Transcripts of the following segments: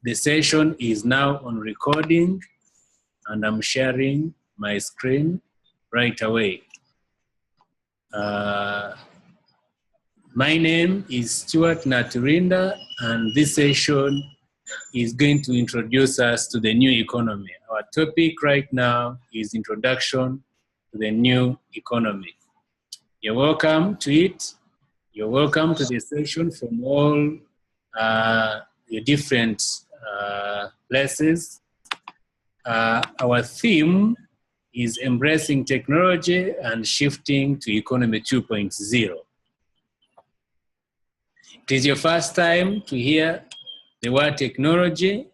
The session is now on recording, and I'm sharing my screen right away. My name is Stuart Naturinda, and this session is going to introduce us to the new economy. Our topic right now is Introduction to the New Economy. You're welcome to it. You're welcome to the session from all the different places. Our theme is Embracing Technology and Shifting to Economy 2.0. It is your first time to hear the word technology.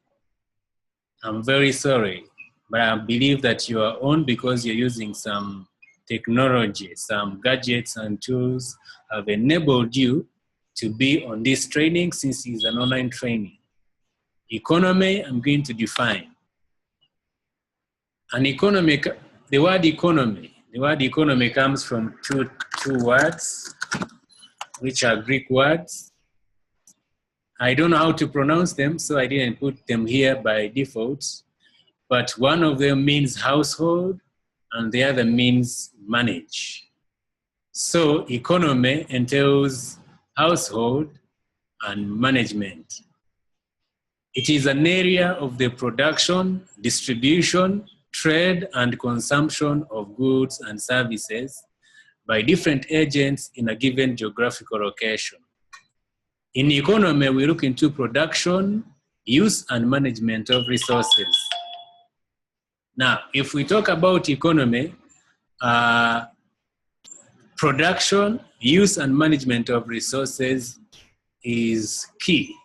I'm very sorry, but I believe that you are on because you're using some technology, some gadgets and tools have enabled you to be on this training since it's an online training. Economy, I'm going to define. An economy, the word economy comes from two words, which are Greek words. I don't know how to pronounce them, so I didn't put them here by default. But one of them means household, and the other means manage. So economy entails household and management. It is an area of the production, distribution, trade, and consumption of goods and services by different agents in a given geographical location. In economy, we look into production, use, and management of resources. Now, if we talk about economy, production, use, and management of resources is key.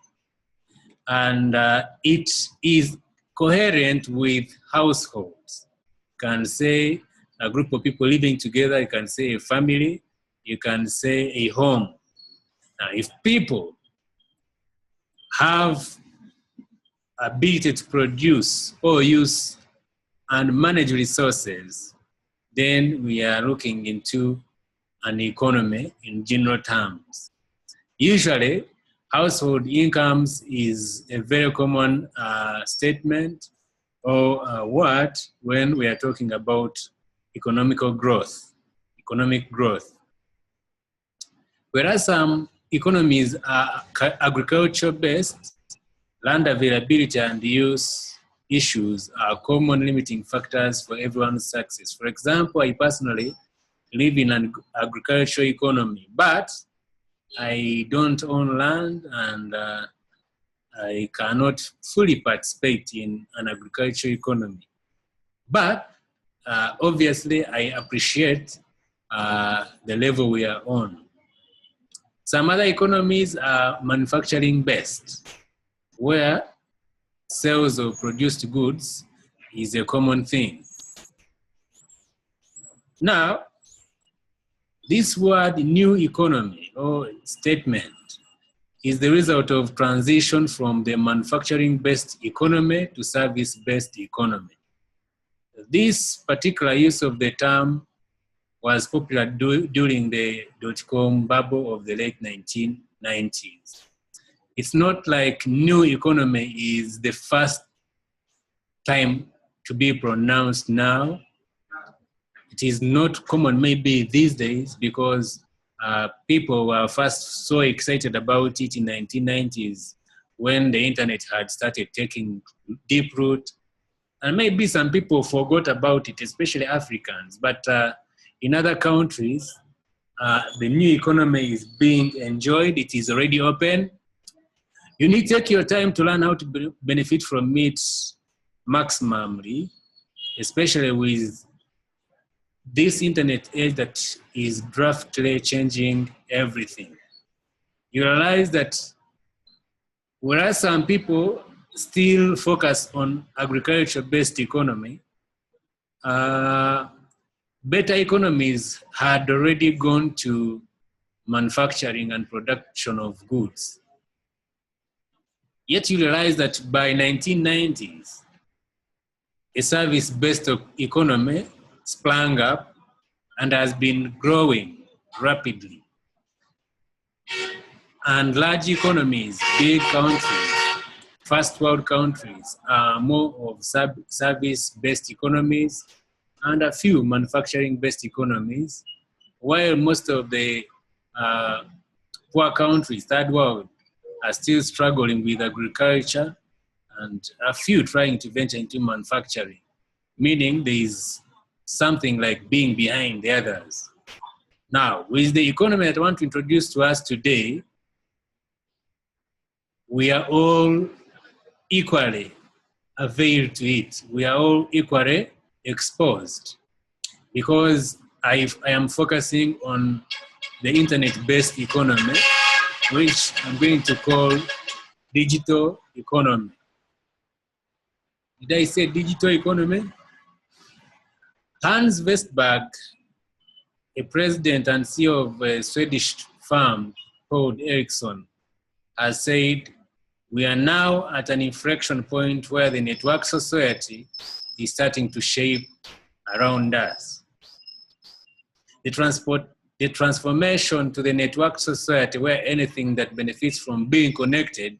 And it is coherent with households. You can say a group of people living together, you can say a family, you can say a home. Now, if people have ability to produce or use and manage resources, then we are looking into an economy in general terms. Usually, household incomes is a very common statement or word when we are talking about economic growth. Whereas some economies are agriculture-based, land availability and use issues are common limiting factors for everyone's success. For example, I personally live in an agricultural economy, but I don't own land and I cannot fully participate in an agricultural economy. But obviously, I appreciate the level we are on. Some other economies are manufacturing-based, where sales of produced goods is a common thing. Now, this word new economy or statement is the result of transition from the manufacturing-based economy to service-based economy. This particular use of the term was popular during the dot-com bubble of the late 1990s. It's not like new economy is the first time to be pronounced now. It is not common maybe these days because people were first so excited about it in the 1990s when the internet had started taking deep root. And maybe some people forgot about it, especially Africans. But in other countries, the new economy is being enjoyed. It is already open. You need to take your time to learn how to benefit from it maximally, especially with this internet age that is drastically changing everything. You realize that whereas some people still focus on agriculture-based economy, better economies had already gone to manufacturing and production of goods. Yet you realize that by 1990s, a service-based economy sprang up and has been growing rapidly. And large economies, big countries, first world countries are more of service-based economies and a few manufacturing-based economies, while most of the poor countries, third world, are still struggling with agriculture and a few trying to venture into manufacturing, meaning there is something like being behind the others. Now, with the economy that I want to introduce to us today, we are all equally availed to it. We are all equally exposed because I am focusing on the internet-based economy, which I'm going to call digital economy. Did I say digital economy? Hans Westberg, a president and CEO of a Swedish firm called Ericsson, has said, we are now at an inflection point where the network society is starting to shape around us. The transformation to the network society where anything that benefits from being connected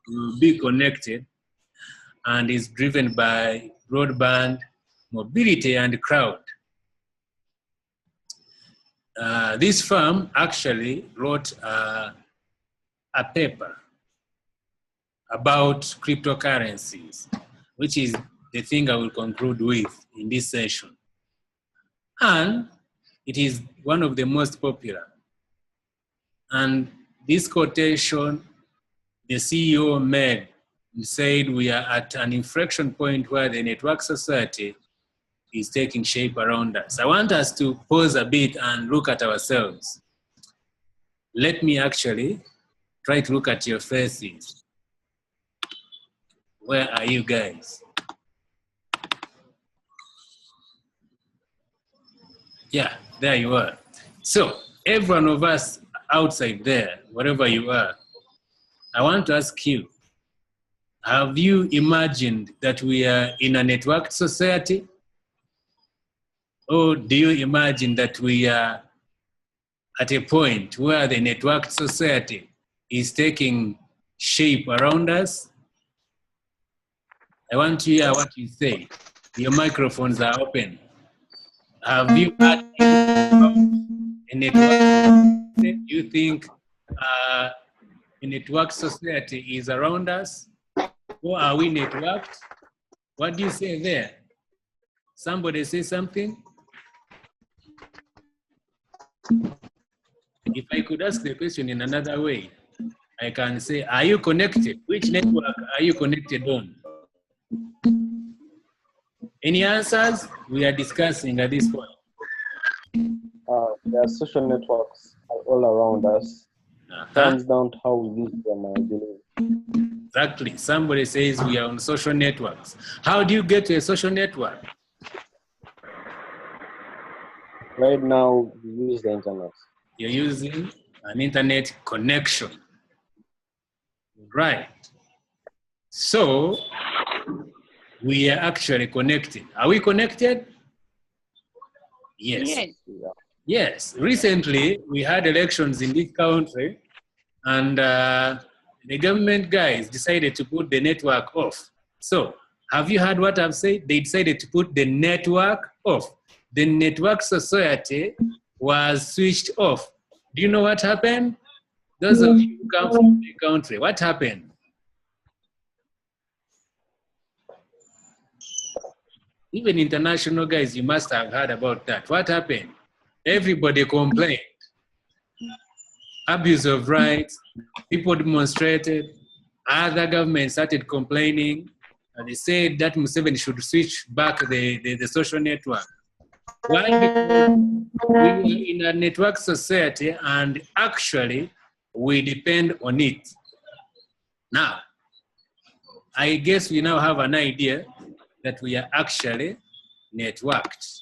will be connected and is driven by broadband, mobility, and crowd. This firm actually wrote a paper about cryptocurrencies, which is the thing I will conclude with in this session. And it is one of the most popular. And this quotation the CEO made said we are at an inflection point where the network society is taking shape around us. I want us to pause a bit and look at ourselves. Let me actually try to look at your faces. Where are you guys? Yeah, there you are. So every one of us outside there, wherever you are, I want to ask you, have you imagined that we are in a networked society? Or do you imagine that we are at a point where the networked society is taking shape around us? I want to hear what you say. Your microphones are open. Have you had a network? Do you think a networked society is around us? Or are we networked? What do you say there? Somebody say something? If I could ask the question in another way, I can say, are you connected? Which network are you connected on? Any answers? We are discussing at this point. There are social networks all around us. Comes down to how we use them, I believe. Exactly. Somebody says we are on social networks. How do you get to a social network? Right now, we use the internet. You're using an internet connection. Right. So, we are actually connected. Are we connected? Yes. Yes. Yes. Recently, we had elections in this country, and the government guys decided to put the network off. So, have you heard what I've said? They decided to put the network off. The network society was switched off. Do you know what happened? Those of you who come from the country, what happened? Even international guys, you must have heard about that. What happened? Everybody complained. Abuse of rights, people demonstrated, other governments started complaining, and they said that Museveni should switch back the social network. Why? Because we are in a network society and actually we depend on it. Now, I guess we now have an idea that we are actually networked.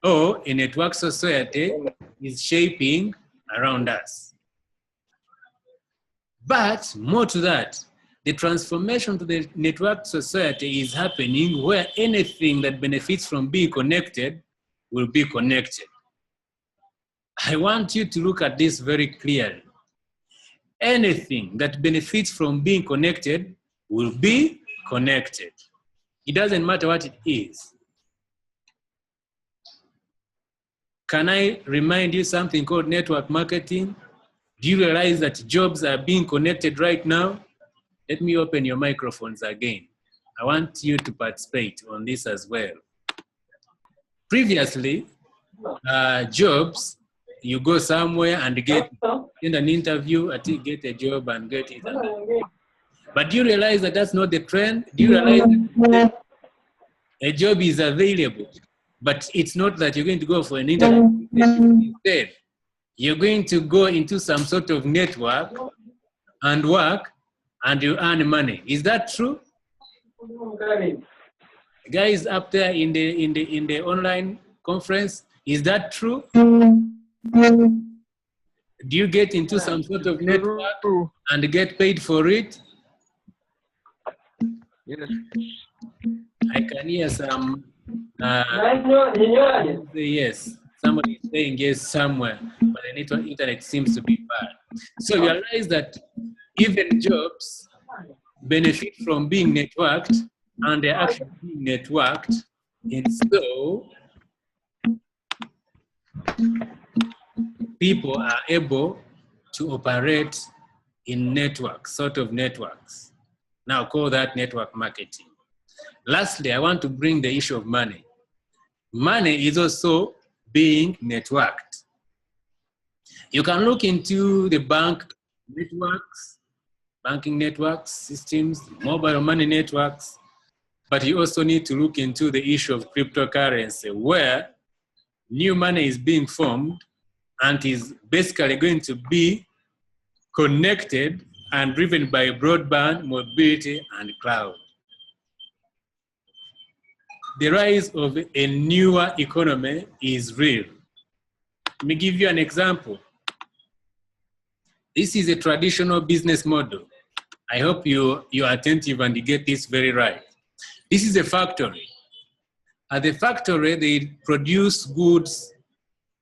Or a network society is shaping around us. But more to that, the transformation to the network society is happening where anything that benefits from being connected will be connected. I want you to look at this very clearly. Anything that benefits from being connected will be connected. It doesn't matter what it is. Can I remind you something called network marketing? Do you realize that jobs are being connected right now? Let me open your microphones again. I want you to participate on this as well. Previously, jobs, you go somewhere and get in an interview, get a job and get it. But do you realize that that's not the trend? Do you realize that a job is available, but it's not that you're going to go for an interview. Instead, you're going to go into some sort of network and work and you earn money. Is that true? Guys up there in the online conference, is that true? Do you get into some sort of network and get paid for it? Yes. I can hear some yes. Somebody is saying yes somewhere, but the internet seems to be bad. So you realize that even jobs benefit from being networked, and they're actually being networked, and so people are able to operate in networks, sort of networks. Now call that network marketing. Lastly, I want to bring the issue of money. Money is also being networked. You can look into the bank networks, banking networks, systems, mobile money networks, but you also need to look into the issue of cryptocurrency, where new money is being formed and is basically going to be connected and driven by broadband, mobility, and cloud. The rise of a newer economy is real. Let me give you an example. This is a traditional business model. I hope you're attentive and you get this very right. This is a factory. At the factory, they produce goods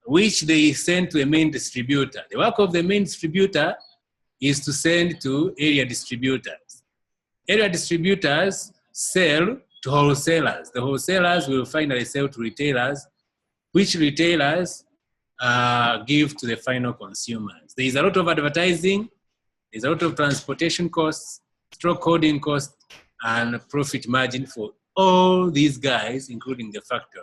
which they send to a main distributor. The work of the main distributor is to send to area distributors. Area distributors sell to wholesalers. The wholesalers will finally sell to retailers, which retailers give to the final consumers. There is a lot of advertising, there's a lot of transportation costs, stock holding costs, and profit margin for all these guys, including the factory.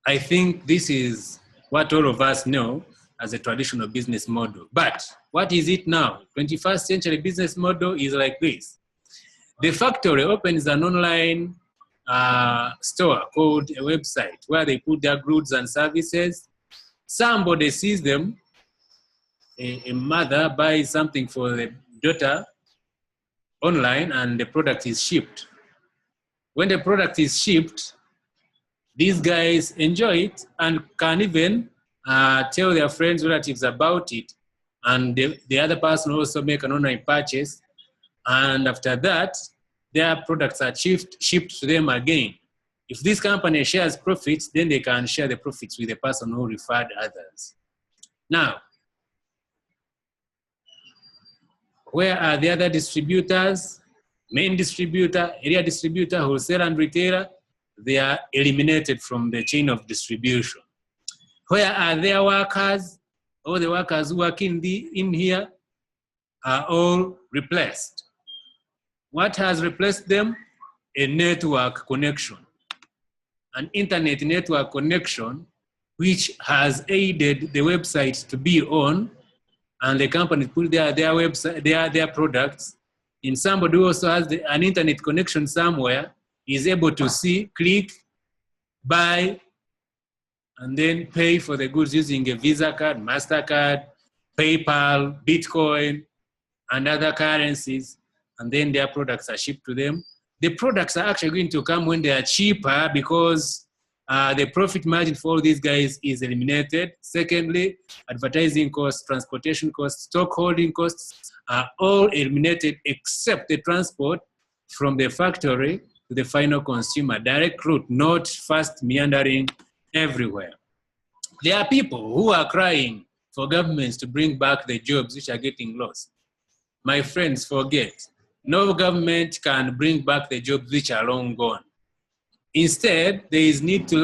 I think this is what all of us know as a traditional business model. But what is it now? 21st century business model is like this. The factory opens an online store called a website where they put their goods and services. Somebody sees them. A mother buys something for the daughter online and the product is shipped. When the product is shipped, these guys enjoy it and can even tell their friends, relatives about it. And the other person also make an online purchase. And after that, their products are shipped to them again. If this company shares profits, then they can share the profits with the person who referred others. Now, where are the other distributors? Main distributor, area distributor, wholesaler, and retailer? They are eliminated from the chain of distribution. Where are their workers? All the workers who work in here are all replaced. What has replaced them? A network connection. An internet network connection which has aided the website to be on, and the company put their website, their products, and somebody who also has an internet connection somewhere is able to see, click, buy, and then pay for the goods using a Visa card, MasterCard, PayPal, Bitcoin, and other currencies, and then their products are shipped to them. The products are actually going to come when they are cheaper because the profit margin for all these guys is eliminated. Secondly, advertising costs, transportation costs, stock holding costs are all eliminated except the transport from the factory to the final consumer. Direct route, not fast meandering everywhere. There are people who are crying for governments to bring back the jobs which are getting lost. My friends, forget. No government can bring back the jobs which are long gone. Instead, there is need to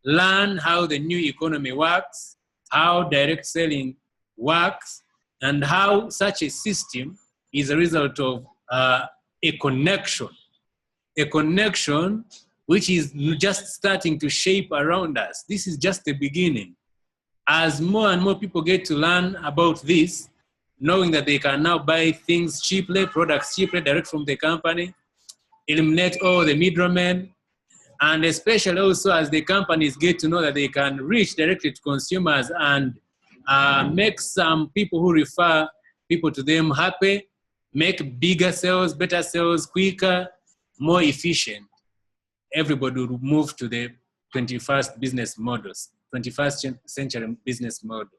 learn how the new economy works, how direct selling works, and how such a system is a result of a connection which is just starting to shape around us. This is just the beginning. As more and more people get to learn about this, knowing that they can now buy things cheaply, products cheaply, direct from the company, eliminate all the middlemen, and especially also as the companies get to know that they can reach directly to consumers and make some people who refer people to them happy, make bigger sales, better sales, quicker, more efficient. Everybody will move to the 21st business models, 21st century business model.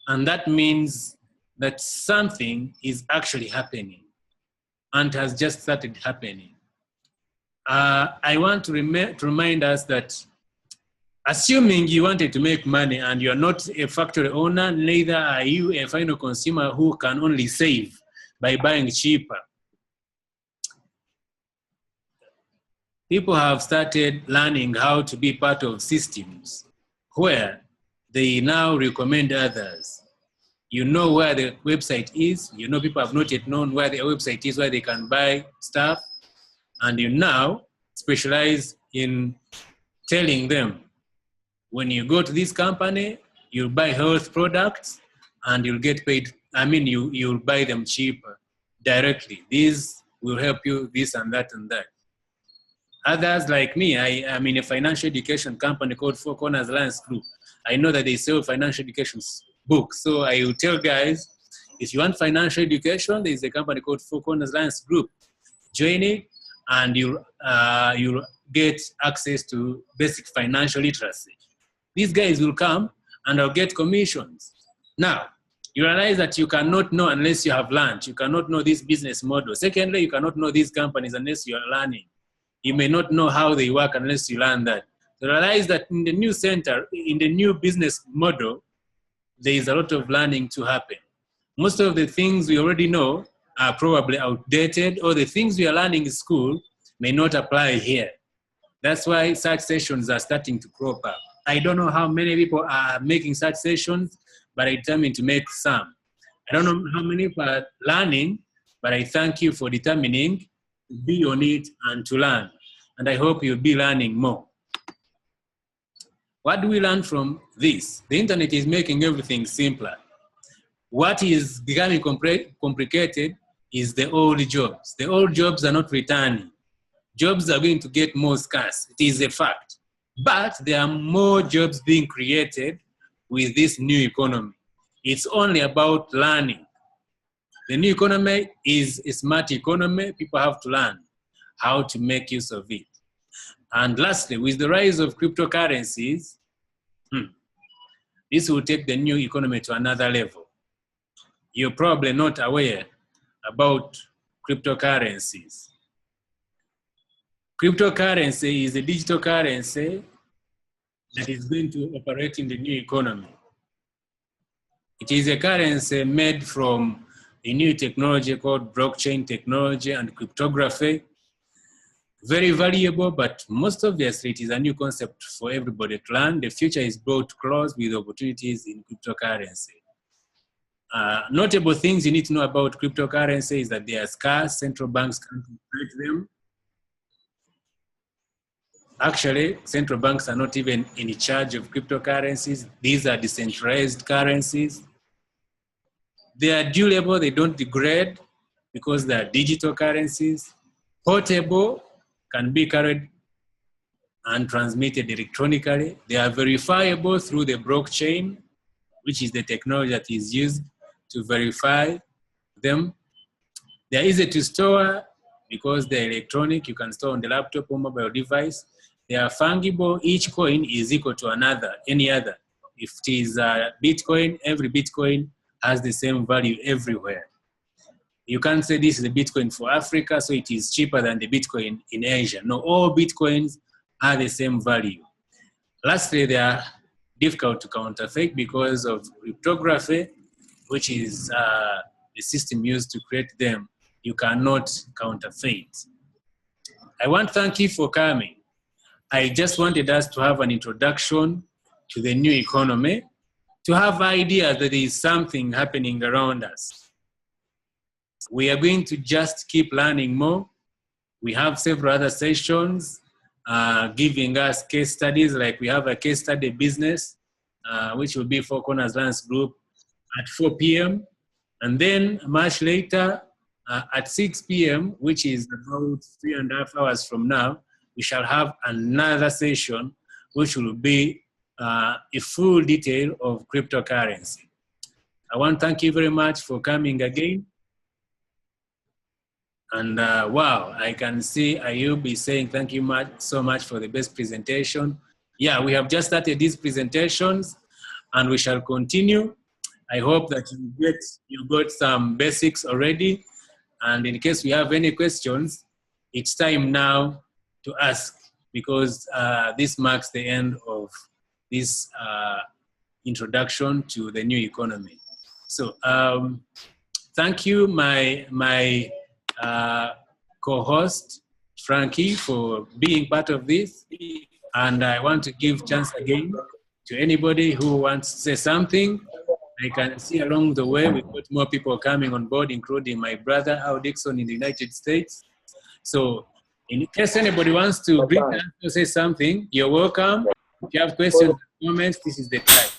And that means that something is actually happening and has just started happening. I want to remind us that assuming you wanted to make money and you're not a factory owner, neither are you a final consumer who can only save by buying cheaper. People have started learning how to be part of systems where they now recommend others. You know where the website is. You know people have not yet known where the website is, where they can buy stuff. And you now specialize in telling them, when you go to this company, you'll buy health products and you'll get paid. I mean, you'll buy them cheaper directly. These will help you this and that and that. Others like me, I'm in a financial education company called Four Corners Alliance Group. I know that they sell financial education books. So I will tell guys, if you want financial education, there's a company called Four Corners Alliance Group. Join it and you'll get access to basic financial literacy. These guys will come and I'll get commissions. Now, you realize that you cannot know unless you have learned. You cannot know this business model. Secondly, you cannot know these companies unless you are learning. You may not know how they work unless you learn that. So realize that in the new center, in the new business model, there is a lot of learning to happen. Most of the things we already know are probably outdated, or the things we are learning in school may not apply here. That's why such sessions are starting to crop up. I don't know how many people are making such sessions, but I determined to make some. I don't know how many people are learning, but I thank you for determining to be on it and to learn. And I hope you'll be learning more. What do we learn from this? The internet is making everything simpler. What is becoming complicated is the old jobs. The old jobs are not returning. Jobs are going to get more scarce. It is a fact. But there are more jobs being created with this new economy. It's only about learning. The new economy is a smart economy. People have to learn how to make use of it. And lastly, with the rise of cryptocurrencies, this will take the new economy to another level. You're probably not aware about cryptocurrencies. Cryptocurrency is a digital currency that is going to operate in the new economy. It is a currency made from a new technology called blockchain technology and cryptography. Very valuable, but most obviously it is a new concept for everybody to learn. The future is brought close with opportunities in cryptocurrency. Notable things you need to know about cryptocurrency is that they are scarce. Central banks can't create them. Actually, central banks are not even in charge of cryptocurrencies. These are decentralized currencies. They are durable, they don't degrade because they are digital currencies. Portable, can be carried and transmitted electronically. They are verifiable through the blockchain, which is the technology that is used to verify them. They are easy to store because they're electronic. You can store on the laptop or mobile device. They are fungible. Each coin is equal to any other. If it is a Bitcoin, every Bitcoin has the same value everywhere. You can't say this is a Bitcoin for Africa, so it is cheaper than the Bitcoin in Asia. No, all Bitcoins are the same value. Lastly, they are difficult to counterfeit because of cryptography, which is the system used to create them you cannot counterfeit. I want to thank you for coming. I just wanted us to have an introduction to the new economy, to have ideas that there is something happening around us. We are going to just keep learning more. We have several other sessions giving us case studies, like we have a case study business, which will be for Corners Lance Group at 4 p.m. And then much later at 6 p.m., which is about 3.5 hours from now, we shall have another session, which will be a full detail of cryptocurrency. I want to thank you very much for coming again. And wow, I can see Ayub is saying thank you so much for the best presentation. Yeah, we have just started these presentations and we shall continue. I hope that you got some basics already. And in case we have any questions, it's time now to ask, because this marks the end of this introduction to the new economy. So thank you, my co-host, Frankie, for being part of this. And I want to give chance again to anybody who wants to say something. I can see along the way we've got more people coming on board, including my brother, Al Dixon in the United States. So in case anybody wants to bring us to say something, you're welcome. If you have questions or comments, this is the time.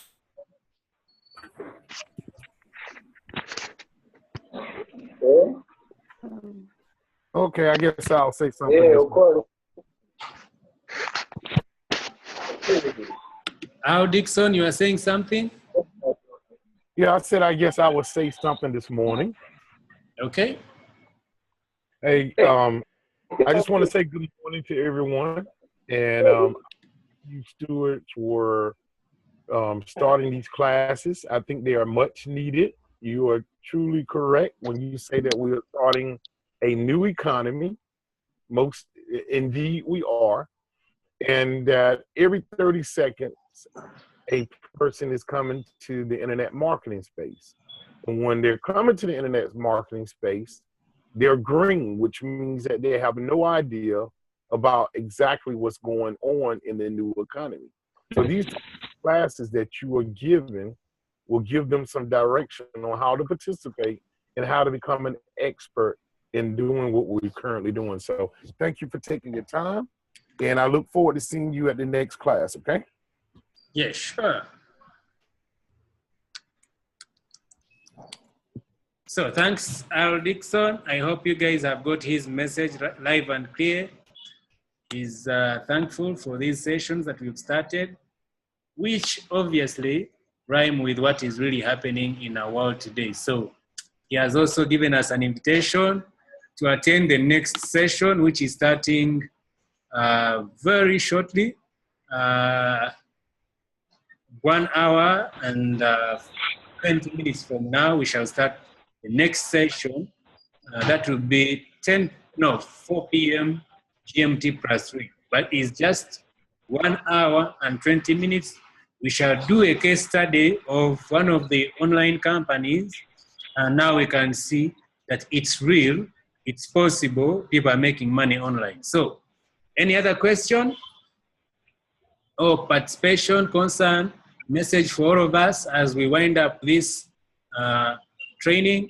Okay, I guess I'll say something. Yeah, of course. Al Dixon, you are saying something? Yeah, I said I guess I would say something this morning. Okay. Hey, I just want to say good morning to everyone. And you stewards were starting these classes. I think they are much needed. You are truly correct when you say that we are starting a new economy. Most indeed we are. And that every 30 seconds, a person is coming to the internet marketing space. And when they're coming to the internet marketing space, they're green, which means that they have no idea about exactly what's going on in the new economy. So these classes that you are given will give them some direction on how to participate and how to become an expert in doing what we're currently doing. So thank you for taking your time. And I look forward to seeing you at the next class, okay? Yeah, sure. So thanks, Al Dixon. I hope you guys have got his message live and clear. He's thankful for these sessions that we've started, which obviously rhyme with what is really happening in our world today. So he has also given us an invitation to attend the next session, which is starting very shortly. 1 hour and 20 minutes from now, we shall start the next session. That will be 4 p.m. GMT +3. But it's just 1 hour and 20 minutes. We shall do a case study of one of the online companies. And now we can see that it's real, it's possible, people are making money online. So, any other question or participation, concern, message for all of us as we wind up this training?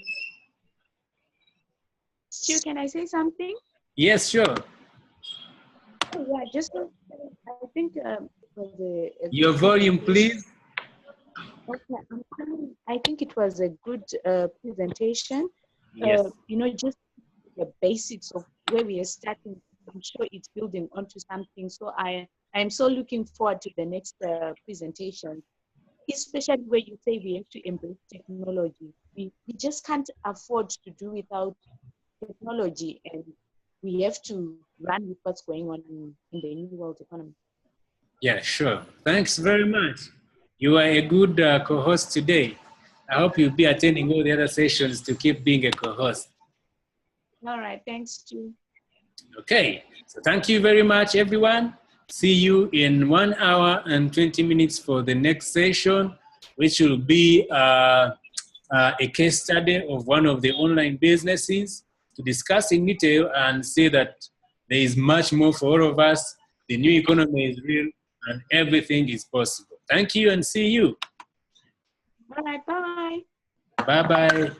Stu, can I say something? Yes, sure. Oh, yeah, just I think your volume, please. Okay, I think it was a good presentation. Yes. You know, just the basics of where we are starting. I'm sure it's building onto something. So I am so looking forward to the next presentation, especially where you say we have to embrace technology. We just can't afford to do without technology, and we have to run with what's going on in the new world economy. Yeah, sure. Thanks very much. You are a good co-host today. I hope you'll be attending all the other sessions to keep being a co-host. All right, thanks, Stu. Okay, so thank you very much, everyone. See you in 1 hour and 20 minutes for the next session, which will be a case study of one of the online businesses. to discuss in detail and say that there is much more for all of us. The new economy is real and everything is possible. Thank you and see you. Bye-bye. Bye-bye.